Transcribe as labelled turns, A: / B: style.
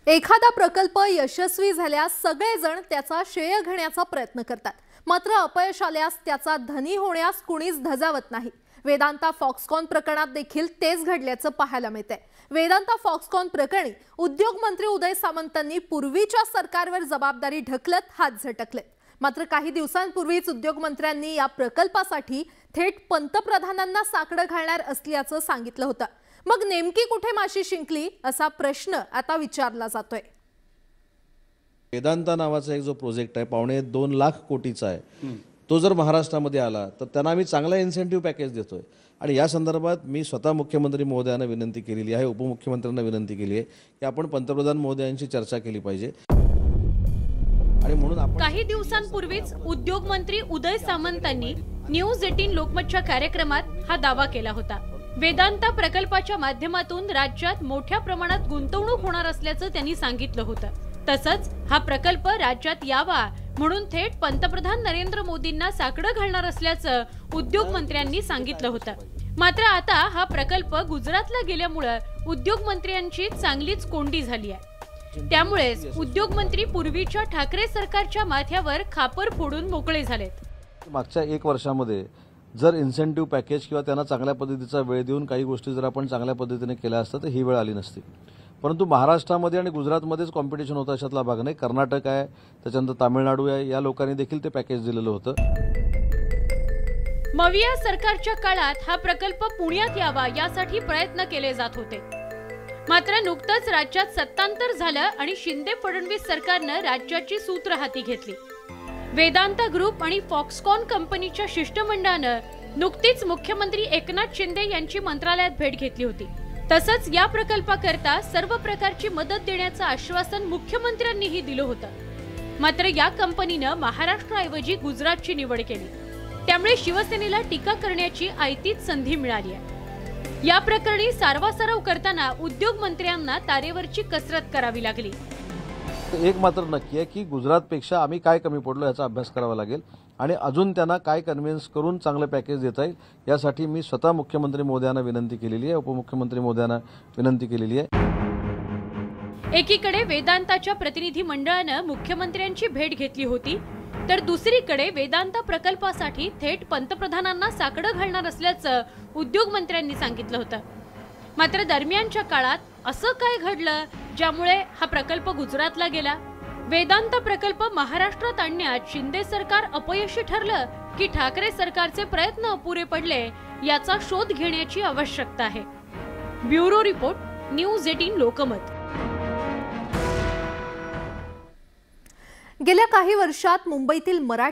A: एखादा प्रकल्प यशस्वी झाल्यास सगळेजण त्याचा श्रेय घेण्याचा प्रयत्न करतात, मात्र अपयश आल्यास त्याचा धनी होण्यास कुणीच धजावत नाही। वेदांता फॉक्सकॉन प्रकरणात देखील तेच घडल्याचं पाहायला मिळतंय। वेदांता फॉक्सकॉन प्रकरणी उद्योग मंत्री उदय सामंतांनी पूर्वीच्या सरकारवर जबाबदारी ढकलत हात झटकले, मात्र काही दिवसांपूर्वीच उद्योग मंत्र्यांनी या प्रकल्पासाठी थेट पंतप्रधानांना साकडं घालणार असल्याचं सांगितलं होतं। मग नेमकी कुठे माशी शिंकली असा प्रश्न आता विचारला जातोय।
B: वेदांता नावाचा एक जो प्रोजेक्ट आहे 2.25 लाख कोटीचा आहे, तो जर महाराष्ट्रामध्ये आला तर त्यांना आम्ही चांगला इन्सेंटिव्ह पॅकेज देतोय। आणि या संदर्भात मी स्वतः मुख्यमंत्री महोदयांना विनंती केलेली आहे, उपमुख्यमंत्र्यांना विनंती केली आहे की आपण पंतप्रधान महोदयांशी चर्चा केली पाहिजे। आणि म्हणून आपण
C: काही दिवसांपूर्वीच उद्योग मंत्री उदय सामंतांनी न्यूज 18 लोकमतच्या कार्यक्रमात हा दावा केला होता। वेदांता प्रकल्पाच्या माध्यमातून राज्यात मोठ्या प्रमाणात गुंतवणूक होणार असल्याचं त्यांनी सांगितलं होतं। तसंच हा प्रकल्प राज्यात यावा म्हणून थेट पंतप्रधान नरेंद्र मोदींना साकडं घालणार असल्याचं उद्योग मंत्र्यांनी सांगितलं होतं। मात्र आता हा प्रकल्प गुजरातला गेल्यामुळे उद्योग मंत्र्यांची चांगलीच कोंडी झाली आहे। त्यामुळेच उद्योग मंत्री पूर्वीच्या ठाकरे सरकारच्या माथ्यावर खापर फोडून मोकळे झालेत।
B: मागच्या 1 वर्षामध्ये जर इन्सेंटिव्ह पॅकेज किंवा त्यांना चांगल्या पद्धतीचा वेळ देऊन काही गोष्टी जर आपण चांगल्या पद्धतीने केल्या असतात तर ही वेळ आली नसती। परंतु महाराष्ट्रामध्ये आणि गुजरातमध्येच कॉम्पिटिशन होतं अशातला भाग नाही। कर्नाटक आहे, त्याच्यानंतर तामिळनाडू आहे, या लोकांनी देखील ते पॅकेज दिलेलं होतं।
C: मविया सरकारच्या काळात हा प्रकल्प पुण्यात यावा यासाठी प्रयत्न केले जात होते, मात्र नुकतंच राज्यात सत्तांतर झालं आणि शिंदे फडणवीस सरकारनं राज्याची सूत्र हाती घेतली। वेदांता ग्रुप आणि फॉक्सकॉन कंपनीच्या शिष्टमंडळानं नुकतीच मुख्यमंत्री एकनाथ शिंदे यांची मंत्रालयात भेट घेतली होती। तसंच या प्रकल्पाकरता सर्व प्रकारची मदत देण्याचं आश्वासन मुख्यमंत्र्यांनीही दिलं होतं। मात्र या कंपनीनं महाराष्ट्राऐवजी गुजरातची निवड केली, त्यामुळे शिवसेनेला टीका करण्याची आयतीच संधी मिळाली आहे। या प्रकरणी सारवासारव करताना उद्योग मंत्र्यांना तारेवरची कसरत करावी लागली।
B: एक मात्र नक्की आहे की गुजरातपेक्षा आम्ही काय कमी पडलो याचा अभ्यास करावा लागेल आणि अजून त्यांना काय कन्व्हिन्स करून चांगलं पॅकेज देता येईल यासाठी मी स्वतः मुख्यमंत्री महोदयांना विनंती केलेली आहे, उपमुख्यमंत्री महोदयांना विनंती केलेली आहे।
C: एकीकडे वेदांताच्या प्रतिनिधी मंडळानं मुख्यमंत्र्यांची भेट घेतली होती, तर दुसरीकडे वेदांता प्रकल्पासाठी थेट पंतप्रधानांना साकडं घालणार असल्याचं उद्योग मंत्र्यांनी सांगितलं होतं। मात्र दरम्यानच्या काळात असं काय घडलं ज्यामुळे हा प्रकल्प गुजरातला गेला? वेदांता प्रकल्प महाराष्ट्रात आणण्यात शिंदे सरकार अपयशी ठरलं की ठाकरे सरकारचे प्रयत्न अपुरे पडले याचा शोध घेण्याची आवश्यकता आहे। Bureau report, news 18 Lokmat.
A: गेल्या काही वर्षात मुंबईतील मराठी